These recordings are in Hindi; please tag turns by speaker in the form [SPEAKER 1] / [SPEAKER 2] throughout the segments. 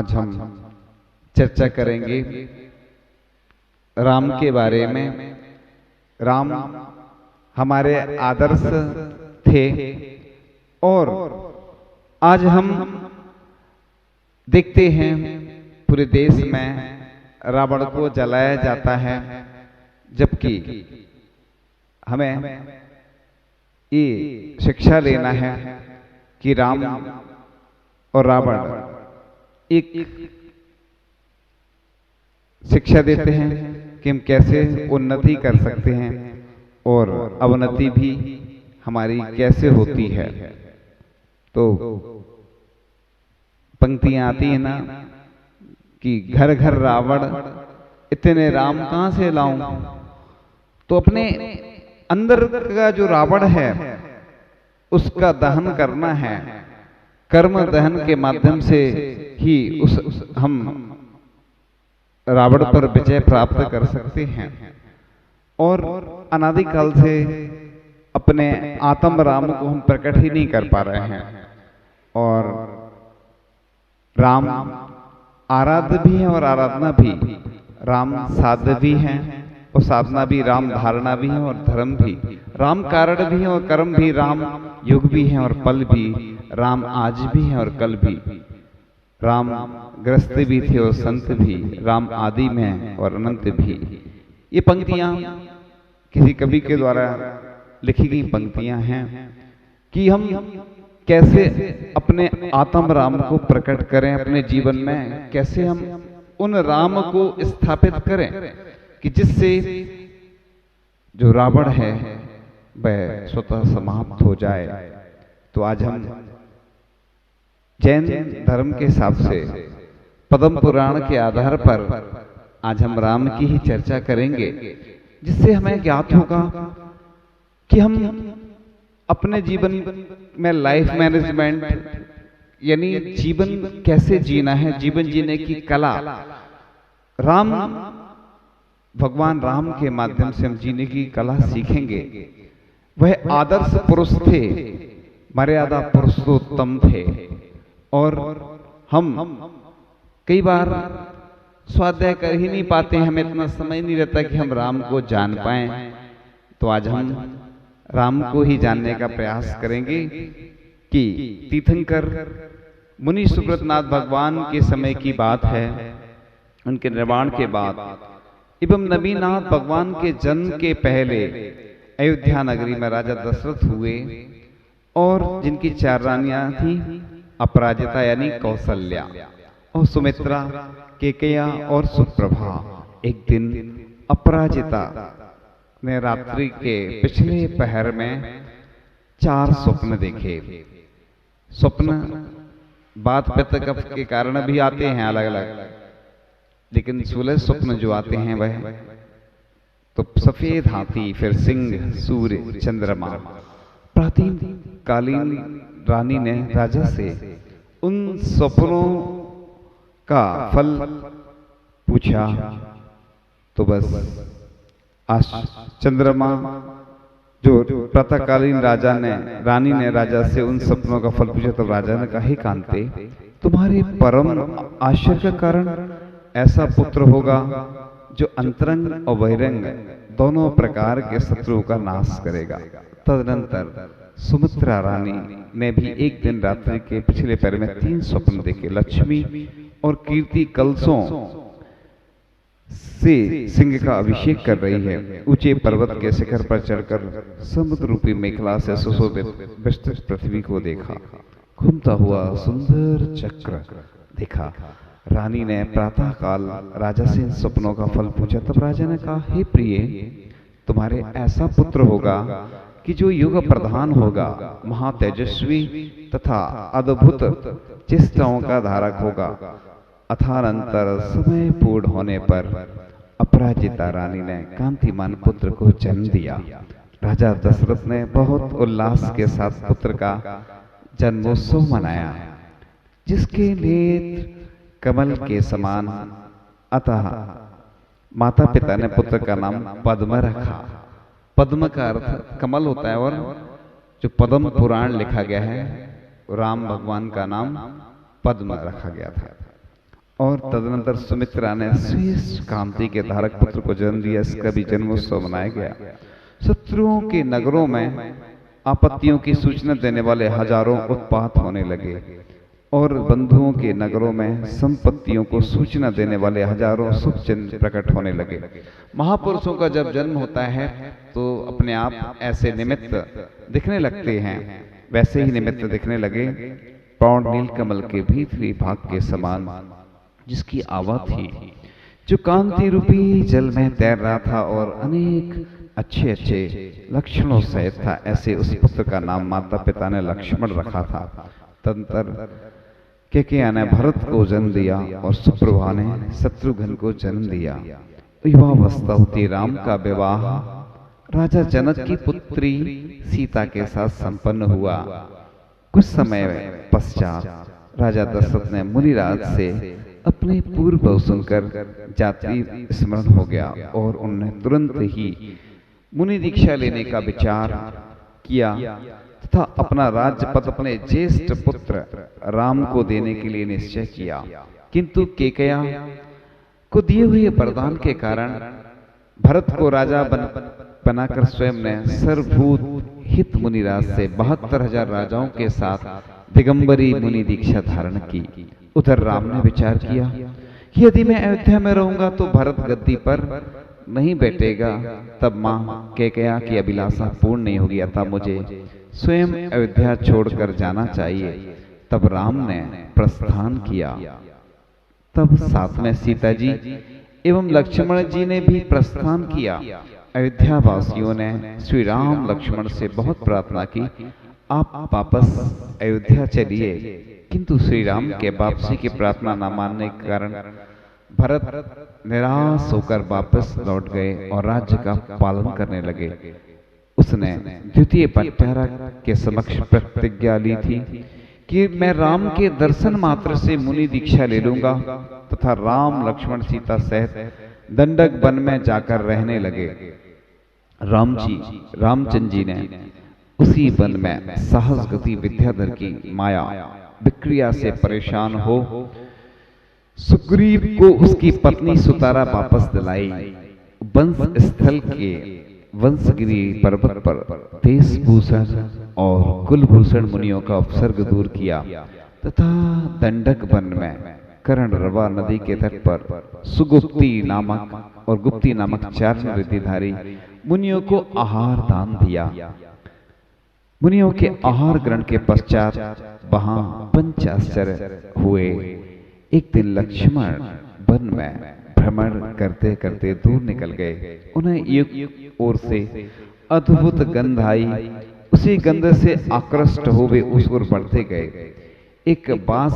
[SPEAKER 1] आज हम चर्चा करेंगे राम के बारे में। राम हमारे आदर्श थे और आज हम देखते हैं पूरे देश में रावण को जलाया जाता है, जबकि हमें ये शिक्षा लेना है कि राम और रावण एक शिक्षा देते हैं कि हम कैसे उन्नति कर सकते हैं और अवनति भी हमारी कैसे होती है। तो पंक्तियां आती है ना कि घर घर रावण, इतने राम कहां से लाऊं। तो अपने अंदर का जो रावण है उसका दहन करना है। कर्म दहन के माध्यम से ही हम रावण पर विजय प्राप्त कर सकते हैं। और अनादिकाल से अपने आत्म राम को हम प्रकट ही नहीं कर पा रहे हैं। और राम आराध्य भी है और आराधना भी। राम साध्य भी है और साधना भी। राम धारणा भी है और धर्म भी। राम कारण भी है और कर्म भी। राम युग भी है और पल भी। राम आज भी है और कल भी। राम ग्रस्त भी थे और संत भी। राम आदि में और अनंत भी। ये पंक्तियां किसी कवि के द्वारा लिखी गई पंक्तियां हैं कि हम कैसे अपने आत्म राम को प्रकट करें अपने जीवन में, कैसे हम उन राम को स्थापित करें कि जिससे जो रावण है वह स्वतः समाप्त हो जाए। तो आज हम जैन धर्म के हिसाब से पद्म पुराण के आधार पर आज हम राम की ही चर्चा करेंगे, जिससे हमें ज्ञात होगा कि हम अपने जीवन में लाइफ मैनेजमेंट यानी जीवन कैसे जीना है, जीवन जीने की कला राम भगवान राम के माध्यम से हम जीने की कला सीखेंगे। वह आदर्श पुरुष थे, मर्यादा पुरुषोत्तम थे। और हम कई बार स्वाध्याय कर ही नहीं पाते, हमें इतना समय नहीं रहता कि हम राम को जान पाएं। तो आज हम राम को ही जानने का प्रयास करेंगे कि तीर्थंकर मुनि सुब्रतनाथ भगवान के समय की बात है, उनके निर्माण के बाद एवं नबीनाथ भगवान के जन्म के पहले अयोध्या नगरी में राजा दशरथ हुए और जिनकी 4 रानियां थी, अपराजिता यानी कौसल्या और सुमित्रा, केकया और सुप्रभा। एक दिन अपराजिता ने रात्रि के पिछले पहर में 4 स्वप्न देखे। स्वप्न बात पित्त कफ के कारण भी आते हैं अलग अलग, लेकिन 16 स्वप्न जो आते हैं वह तो सफेद हाथी, फिर सिंह, सूर्य, चंद्रमा। प्राचीन कालीन रानी ने राजा से उन स्वप्नों का फल पूछा। तो बस चंद्रमा जो प्रातःकालीन रानी ने राजा से उन सपनों का फल पूछा, तो राजा ने कहा, हे कांते, तुम्हारे परम आश्चर्य का कारण ऐसा पुत्र होगा जो अंतरंग और बहिरंग दोनों प्रकार के शत्रुओं का नाश करेगा। तदनंतर सुमित्रा रानी ने भी एक दिन रात्रि के पिछले पैर में 3 स्वप्न देखे। लक्ष्मी और कीर्ति कलशों से सिंह का अभिषेक कर रही है। ऊंचे पर्वत के शिखर पर चढ़कर समुद्र रूपी मेखला से सुशोभित विस्तृत पृथ्वी को देखा। घूमता हुआ सुंदर चक्र देखा। रानी ने प्रातः काल राजा से इन सपनों का फल पूछा। तब राजा ने कहा, हे प्रिय, तुम्हारे ऐसा पुत्र होगा कि जो युग प्रधान होगा, महातेजस्वी तथा अद्भुत चेष्टाओं का धारक होगा। अथानंतर समय पूर्ण होने पर अपराजिता रानी ने कांतिमान पुत्र को जन्म दिया। राजा दशरथ ने बहुत उल्लास के साथ पुत्र का जन्मोत्सव मनाया, जिसके नेत्र कमल के समान। अतः माता पिता ने पुत्र का नाम पद्म रखा। पद्म का अर्थ कमल होता है और जो पद्म पुराण लिखा गया है राम भगवान का नाम पद्म रखा गया था। और तदनंतर सुमित्रा ने श्रेष्ठ कांति के धारक पुत्र को जन्म दिया। इसका भी जन्मोत्सव मनाया गया। शत्रुओं के नगरों में आपत्तियों की सूचना देने वाले हजारों उत्पात होने लगे और बंधुओं के नगरों में संपत्तियों को सूचना देने वाले हजारों शुभ चिन्ह प्रकट होने लगे। महापुरुषों का जब जन्म होता है तो अपने आप ऐसे निमित्त दिखने लगते हैं। वैसे ही निमित्त दिखने लगे पौड़ नीलकमल के भीतरी भाग के समान, जिसकी आवा थी, जो कांति रूपी जल में तैर रहा था और अनेक अच्छे अच्छे लक्षणों सहित था। ऐसे उस पुत्र का नाम माता पिता ने लक्ष्मण रखा था। तदंतर केकया ने भरत को जन्म दिया और सुप्रभा ने शत्रुघ्न को जन्म दिया। युवावस्था होती राम का विवाह राजा जनक की पुत्री सीता के साथ संपन्न हुआ। कुछ समय पश्चात राजा दशरथ ने मुनिराज से अपने पूर्व सुनकर जाति स्मरण हो गया और उन्होंने तुरंत ही मुनि दीक्षा लेने का विचार किया तथा अपना राज्य पद अपने ज्येष्ठ पुत्र राम को देने के लिए निश्चय किया। किंतु केकया को दिए हुए वरदान के कारण भरत को राजा बनाकर स्वयं ने सर्वभूत हित मुनिराज से 72,000 राजाओं के साथ दिगंबरी मुनि दीक्षा धारण की। उधर राम ने विचार किया कि यदि मैं अयोध्या में रहूंगा तो भरत गद्दी पर नहीं बैठेगा, तब मां केकया की अभिलाषा पूर्ण नहीं होगी, अतः मुझे स्वयं अयोध्या छोड़कर जाना चाहिए। तब राम ने प्रस्थान किया। तब साथ में सीता जी एवं लक्ष्मण जी ने भी प्रस्थान किया। अयोध्या वासियों ने श्री राम लक्ष्मण से बहुत प्रार्थना की, आप वापस अयोध्या चलिए। किंतु श्री राम के वापसी की प्रार्थना न मानने के कारण भरत निराश होकर वापस लौट गए और राज्य का पालन करने लगे। उसने द्वितीय पट्टारा के समक्ष प्रतिज्ञा ली थी कि मैं राम के दर्शन मात्र से मुनि दीक्षा ले लूंगा तथा राम लक्ष्मण सीता सहित दंडक वन में जाकर रहने लगे। रामचंद्र जी ने उसी वन में साहस गति विद्याधर की माया विक्रिया से परेशान हो सुग्रीव को उसकी पत्नी सुतारा वापस दिलाई। वंश स्थल के वंशगिरी पर्वत पर देशभूषण और कुलभूषण मुनियों का उपसर्ग दूर किया तथा दंडक वन में कर्णरवा नदी के तट पर सुगुप्ती नामक और गुप्ती नामक 4 रिद्धिधारी मुनियों को आहार दान दिया। मुनियों के आहार ग्रहण के पश्चात वहां पंचाश्चर्य हुए। एक दिन लक्ष्मण वन में भ्रमण करते करते दूर निकल गए। उन्हें एक ओर से अद्भुत गंध आई। उसी गंध से आकृष्ट हो वे उस ओर बढ़ते गए। एक बांस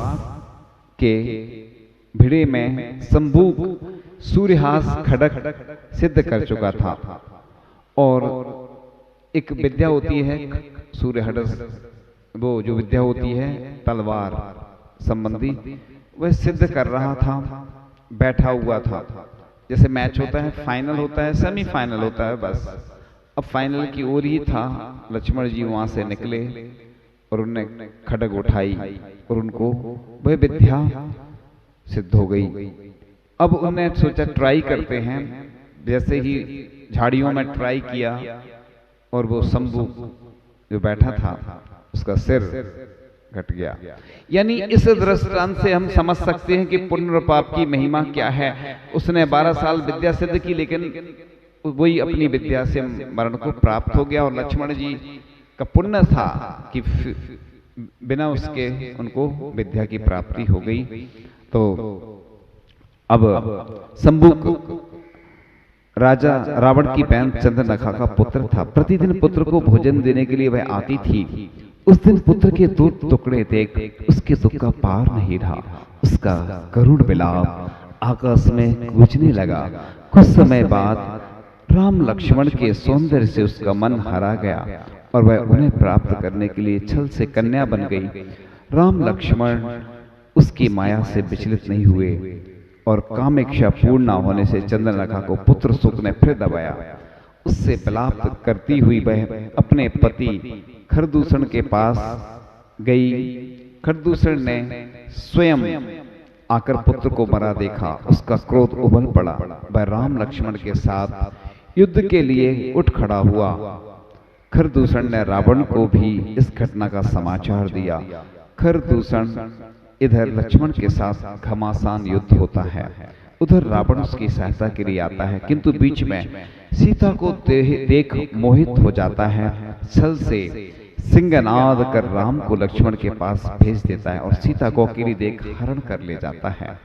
[SPEAKER 1] के भिड़े में संभूक सूर्यहास खड़क सिद्ध कर चुका था और एक विद्या होती है सूर्यहड़स, वो जो विद्या होती है तलवार संबंधी, वह सिद्ध कर रहा था। बैठा हुआ था। जैसे मैच होता है, फाइनल होता है, सेमीफाइनल होता है, बस अब फाइनल की ओर ही था। लक्ष्मण जी वहां से निकले और उन्होंने खड्ग उठाई और उनको वह विद्या सिद्ध हो गई। अब उन्होंने सोचा ट्राई करते हैं। जैसे ही झाड़ियों में ट्राई किया और वो शंभु जो बैठा था उसका सिर घट गया। यानी इस दृष्टांत से हम समझ सकते हैं कि पुण्य और पाप की महिमा क्या है। उसने 12 साल विद्या सिद्ध की, लेकिन वही अपनी विद्या से मरण को प्राप्त हो गया। और लक्ष्मण जी का पुण्य था कि बिना उसके उनको विद्या की प्राप्ति हो गई। तो अब शंभु राजा रावण की बहन चंद्रनखा का पुत्र था। प्रतिदिन पुत्र को भोजन देने के लिए वह आती थी। उस दिन पुत्र के 2 टुकड़े देख उसके दुख का पार नहीं रहा। उसका करुण विलाप आकाश में गूंजने लगा। कुछ समय बाद राम लक्ष्मण के सौंदर्य से उसका मन हरा गया और वह उन्हें प्राप्त करने के लिए छल से कन्या बन गई। राम लक्ष्मण उसकी माया से विचलित नहीं हुए और कामेक्षा पूर्ण न होने से चंद्रनखा को पुत्र सुख ने फिर दबाया। उससे विलाप करती हुई वह अपने पति खरदूषण के पास गई। खरदूषण ने स्वयं आकर पुत्र को मरा देखा, उसका क्रोध उबल पड़ा। वह राम लक्ष्मण के साथ युद्ध के लिए उठ खड़ा हुआ। खरदूषण ने रावण को भी इस घटना का समाचार दिया। खरदूषण इधर लक्ष्मण के साथ घमासान युद्ध होता है, उधर रावण उसकी सहायता के लिए आता है, किंतु बीच में सीता को देख मोहित हो जाता है। छल से सिंहनाद कर राम को लक्ष्मण के पास भेज देता है और सीता को अकेली देख हरण कर ले जाता है।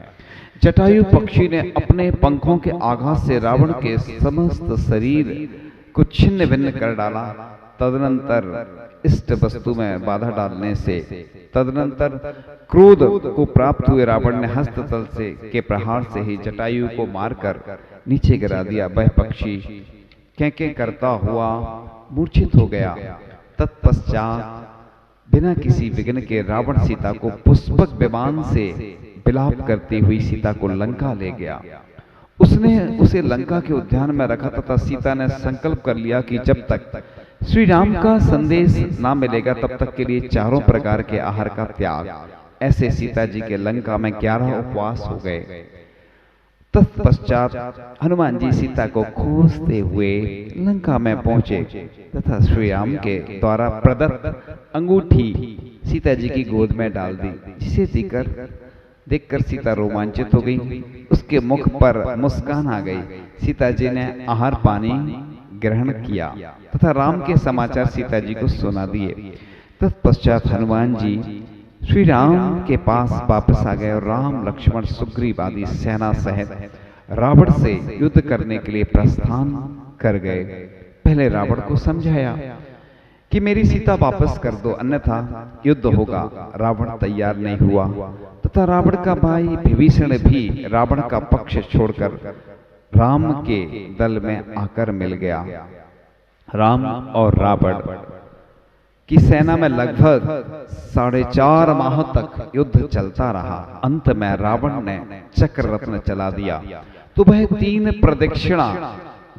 [SPEAKER 1] जटायु पक्षी ने अपने पंखों के आघात से रावण के समस्त शरीर को छिन्न भिन्न कर डाला। तदनंतर इष्ट वस्तु में बाधा डालने से तदनंतर क्रोध को प्राप्त हुए रावण ने हस्ततल से के प्रहार से ही जटायु को मारकर नीचे गिरा दिया। वह पक्षी कैं करता हुआ मूर्छित हो गया। तत्पश्चात बिना किसी विघ्न के रावण सीता को पुष्पक विमान से विलाप करती हुई सीता को लंका ले गया। उसने उसे लंका के उद्यान में रखा तथा सीता ने संकल्प कर लिया कि जब तक श्री राम का संदेश ना मिलेगा तब तक के लिए चारों प्रकार के आहार का त्याग। ऐसे सीता जी के लंका में 11 उपवास हो गए। तत्पश्चात हनुमान जी सीता को खोजते हुए लंका में पहुंचे तथा श्री राम के द्वारा प्रदत्त अंगूठी सीता जी की गोद में डाल दी, जिसे देखकर सीता रोमांचित हो गई। उसके मुख पर मुस्कान आ गई। सीता जी ने आहार पानी ग्रहण किया तथा राम के समाचार सीता जी को सुना दिए। तत्पश्चात हनुमान जी श्री राम के पास वापस आ गए और राम लक्ष्मण सुग्रीव आदि सेना सहित रावण से युद्ध करने के लिए प्रस्थान कर गए। पहले रावण को समझाया कि मेरी सीता वापस कर दो, अन्यथा युद्ध होगा। रावण तैयार नहीं हुआ तथा रावण का भाई विभीषण भी रावण का पक्ष छोड़कर राम के दल में आकर मिल गया। राम और रावण की सेना में लगभग 4.5 माह तक युद्ध चलता रहा। अंत में रावण ने चक्र रत्न चला दिया तो वह 3 प्रदक्षिणा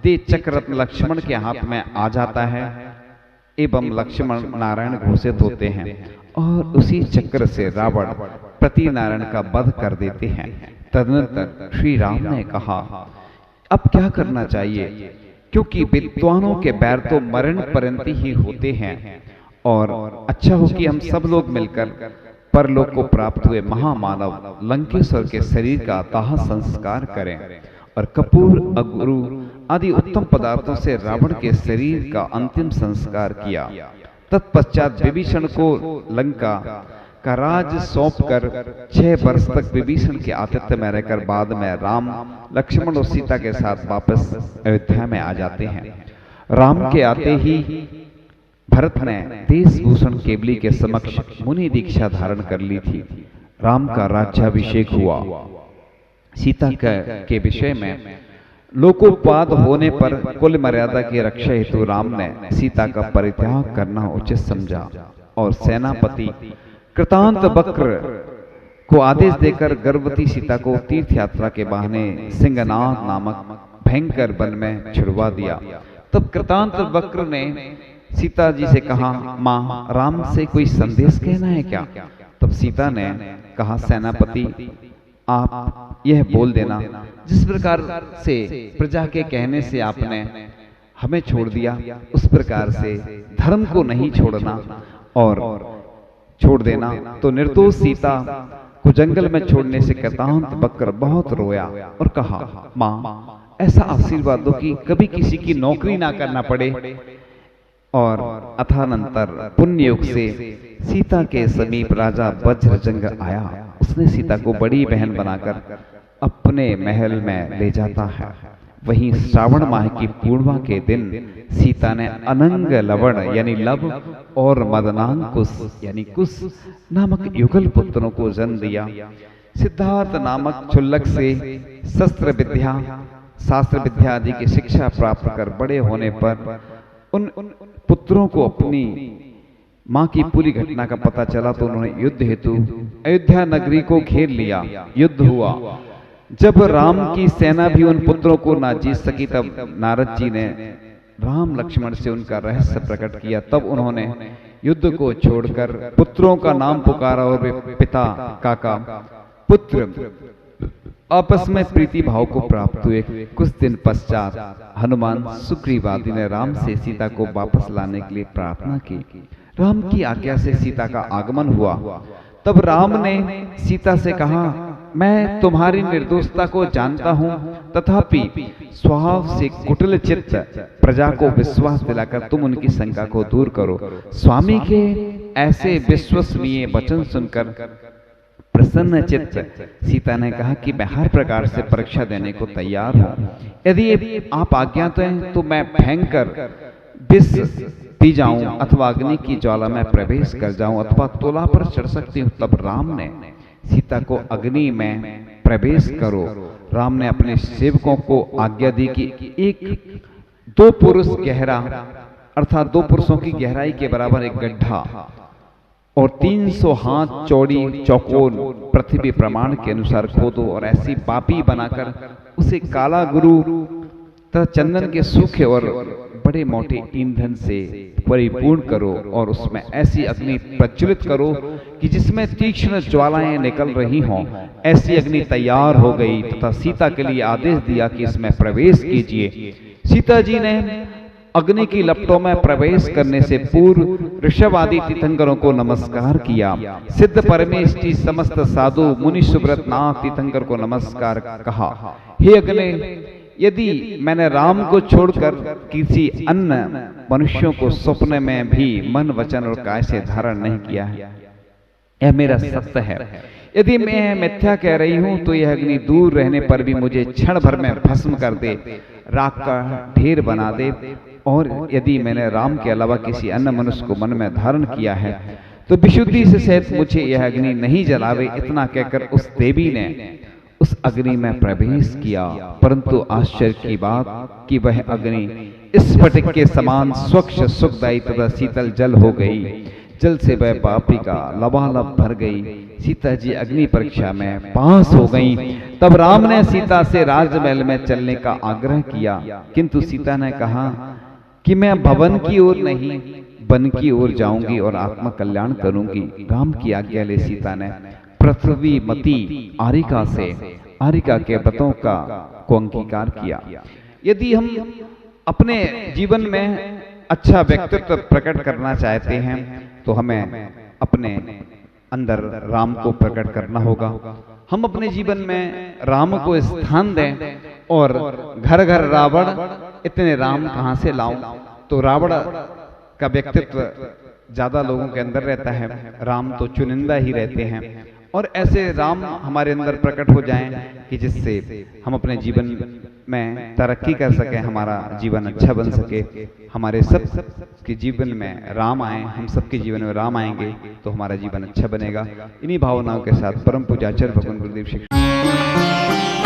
[SPEAKER 1] दे चक्र रत्न लक्ष्मण के हाथ में आ जाता है एवं लक्ष्मण नारायण घोषित होते हैं और उसी चक्र से रावण प्रति नारायण का वध कर देते हैं। तदनंतर श्री राम ने कहा अब क्या करना चाहिए, क्योंकि विद्वानों के बैर तो मरण पर्यंत ही होते हैं और अच्छा हो कि हम सब लोग मिलकर परलोक को प्राप्त हुए महामानव लंकेश्वर के शरीर का दाह संस्कार करें और कपूर अगुरु आदि उत्तम पदार्थों से रावण के शरीर का अंतिम संस्कार किया। तत्पश्चात विभीषण को लंका का राज सौंपकर 6 वर्ष तक विभीषण के आतिथ्य में रहकर बाद में राम लक्ष्मण और सीता के साथ वापस अयोध्या में आ जाते हैं। राम के आते ही भरत ने देशभूषण केवली के समक्ष मुनि दीक्षा धारण कर ली थी। राम का राज्याभिषेक हुआ। सीता के विषय में लोकोपवाद होने पर कुल मर्यादा की रक्षा हेतु राम ने सीता का परित्याग करना उचित समझा और सेनापति कृतांत वक्र को आदेश देकर गर्भवती सीता को तीर्थ यात्रा के बहाने सिंहनाद नामक भयंकर वन में छुड़वा दिया। तब कृतांत वक्र ने सीता जी से कहा, माँ राम से कोई संदेश कहना है क्या? तब सीता ने कहा, सेनापति आप यह बोल देना जिस प्रकार से प्रजा के कहने से आपने हमें छोड़ दिया उस प्रकार से धर्म को नहीं छोड़ना और छोड़ देना। तो निर्दोष सीता को जंगल में छोड़ने से कृतांत वक्र बहुत रोया और कहा, माँ ऐसा आशीर्वाद दो कि कभी किसी की नौकरी ना करना पड़े। और अथानंतर पुण्य युग से सीता के समीप राजा वज्रजंग आया। उसने सीता को बड़ी बहन बनाकर अपने महल में ले जाता है। वहीं श्रावण माह की पूर्णिमा के दिन सीता ने अनंग लवण यानी लब और मदनांकुश यानी कुश नामक युगल पुत्रों को जन्म दिया। सिद्धार्थ नामक क्षुल्लक से शस्त्र विद्या शास्त्र विद्या आदि की शिक्षा प्राप्त कर बड़े होने पर उन पुत्रों को अपनी मां की पूरी घटना का पता चला तो उन्होंने युद्ध हेतु अयोध्या नगरी को घेर लिया। युद्ध हुआ। जब राम की सेना भी उन पुत्रों को ना जीत सकी तब नारद जी ने राम लक्ष्मण से उनका रहस्य प्रकट किया। तब उन्होंने युद्ध को छोड़कर पुत्रों का नाम पुकारा और वे पिता काका पुत्र आपस में प्रीति भाव को प्राप्त हुए। कुछ दिन पश्चात हनुमान सुग्रीव आदि ने राम से सीता को वापस लाने के लिए प्रार्थना की। राम की आज्ञा से सीता का आगमन हुआ। तब राम ने सीता से कहा, मैं तुम्हारी निर्दोषता को जानता हूं, तथापि स्वभाव से कुटिल चित्त प्रजा को विश्वास दिलाकर तुम उनकी शंका को दूर करो। स्वामी के ऐसे विश्वसनीय वचन सुनकर प्रसन्न चित्त सीता ने कहा कि मैं हर प्रकार से परीक्षा देने को तैयार हूं। यदि आप आज्ञा दें तो मैं भयंकर विष पी जाऊं अथवा अग्नि की ज्वाला में प्रवेश कर जाऊं अथवा तुला पर चढ़ सकती हूं। तब राम ने सीता को अग्नि में प्रवेश करो। राम ने अपने सेवकों को आज्ञा दी कि दो पुरुष गहरा अर्थात 2 पुरुषों की गहराई के बराबर एक गड्ढा और 300 हाथ चौड़ी चौकोन पृथ्वी प्रमाण के अनुसार खोदो और ऐसी पापी बनाकर उसे काला गुरु तथा चंदन के सूखे और बड़े मोटे ईंधन से परिपूर्ण करो और उसमें ऐसी अग्नि प्रज्वलित करो कि जिसमें तीक्ष्ण ज्वालाएं निकल रही हों। ऐसी अग्नि तैयार हो गई तथा सीता के लिए आदेश दिया कि इसमें प्रवेश कीजिए। सीता जी ने अग्नि की लपटों में प्रवेश करने से पूर्व ऋषभ आदि तीर्थंकरों को नमस्कार किया। सिद्ध परमेष्टि समस्त साधु मुनि सुब्रत नाथ तीर्थंकर को नमस्कार कहा, हे अग्नि, यदि मैंने राम को छोड़कर किसी अन्य मनुष्यों को सपने में भी मन वचन और काय से धारण नहीं किया है, यह मेरा सत्य है। यदि मैं मिथ्या कह रही हूं तो यह अग्नि दूर रहने पर भी मुझे क्षण भर में भस्म कर दे, राख का ढेर बना दे। और यदि मैंने राम के अलावा किसी अन्य मनुष्य को मन में धारण किया है तो विशुद्धि से सहित मुझे यह अग्नि नहीं जलावे। इतना कहकर उस देवी ने उस अग्नि में प्रवेश किया। परंतु आश्चर्य की बात कि वह अग्नि स्फटिक के समान स्वच्छ सुखदायी तथा शीतल जल हो गई। जल से वह पापी का लबालब भर गई। सीता जी अग्नि परीक्षा में पास हो गईं। तब राम ने सीता से राजमहल में चलने का आग्रह किया, किंतु सीता ने कहा कि मैं भवन की ओर नहीं वन की ओर जाऊंगी और आत्मा कल्याण करूंगी। राम की आज्ञा ले सीता ने पृथ्वी मती आरिका के व्रतों को अंगीकार किया। यदि हम अपने जीवन में अच्छा व्यक्तित्व प्रकट करना चाहते हैं तो हमें अपने अंदर राम को प्रकट करना होगा। हम अपने जीवन में राम को स्थान दें और घर घर रावण, इतने राम कहां से लाऊं। तो रावण का व्यक्तित्व ज्यादा लोगों के अंदर रहता है, राम तो चुनिंदा ही रहते हैं। और ऐसे राम हमारे अंदर प्रकट हो जाएं कि जिससे हम अपने जीवन में तरक्की कर सकें, हमारा जीवन अच्छा बन सके, हमारे सब के जीवन में राम आए, हम सबके जीवन में राम आएंगे तो हमारा जीवन अच्छा बनेगा। इन्हीं भावनाओं के साथ परम पूज्य आचार्य भगवान गुरुदेव शिक्षक